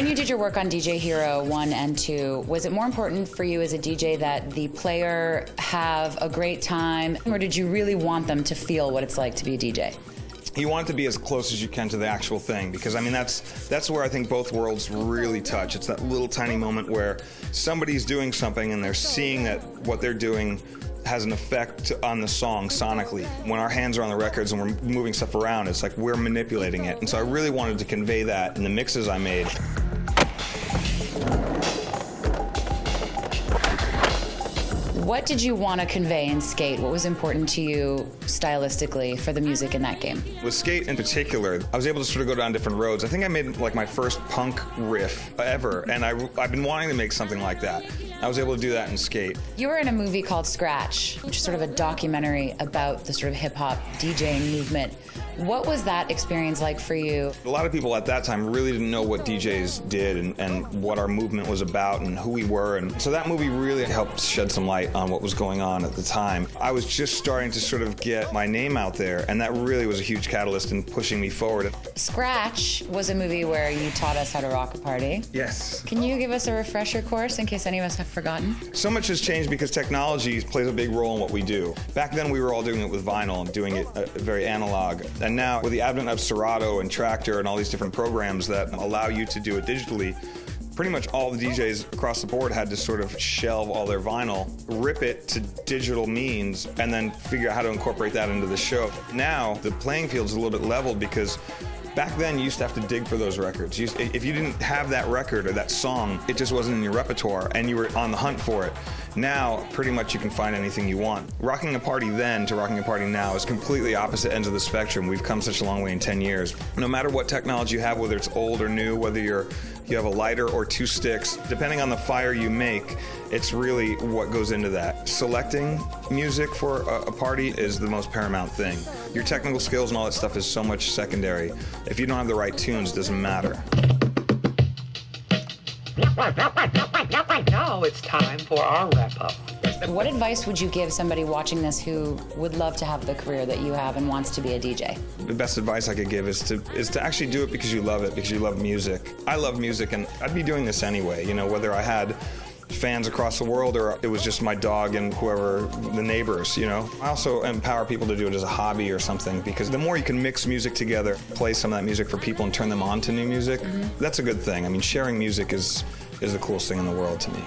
When you did your work on DJ Hero 1 and 2, was it more important for you as a DJ that the player have a great time, or did you really want them to feel what it's like to be a DJ? You want it to be as close as you can to the actual thing, because I mean that's where I think both worlds really touch. It's that little tiny moment where somebody's doing something and they're seeing that what they're doing has an effect on the song sonically. When our hands are on the records and we're moving stuff around, it's like we're manipulating it. And so I really wanted to convey that in the mixes I made. What did you want to convey in Skate? What was important to you stylistically for the music in that game? With Skate in particular, I was able to sort of go down different roads. I think I made like my first punk riff ever, and I've been wanting to make something like that. I was able to do that in Skate. You were in a movie called Scratch, which is sort of a documentary about the sort of hip-hop DJing movement. What was that experience like for you? A lot of people at that time really didn't know what DJs did and what our movement was about and who we were. And so that movie really helped shed some light on what was going on at the time. I was just starting to sort of get my name out there, and that really was a huge catalyst in pushing me forward. Scratch was a movie where you taught us how to rock a party. Yes. Can you give us a refresher course in case any of us have forgotten? So much has changed because technology plays a big role in what we do. Back then we were all doing it with vinyl and doing it very analog. And now with the advent of Serato and Traktor and all these different programs that allow you to do it digitally, pretty much all the DJs across the board had to sort of shelve all their vinyl, rip it to digital means, and then figure out how to incorporate that into the show. Now the playing field's a little bit leveled because back then you used to have to dig for those records. If you didn't have that record or that song, it just wasn't in your repertoire and you were on the hunt for it. Now, pretty much you can find anything you want. Rocking a party then to rocking a party now is completely opposite ends of the spectrum. We've come such a long way in 10 years. No matter what technology you have, whether it's old or new, whether you have a lighter or 2 sticks, depending on the fire you make, it's really what goes into that. Selecting music for a party is the most paramount thing. Your technical skills and all that stuff is so much secondary. If you don't have the right tunes, it doesn't matter. Now it's time for our wrap-up. What advice would you give somebody watching this who would love to have the career that you have and wants to be a DJ? The best advice I could give is to actually do it because you love it, because you love music. I love music, and I'd be doing this anyway, you know, whether I had fans across the world or it was just my dog and whoever, the neighbors, you know. I also empower people to do it as a hobby or something, because the more you can mix music together, play some of that music for people and turn them on to new music, that's a good thing. I mean, sharing music is the coolest thing in the world to me.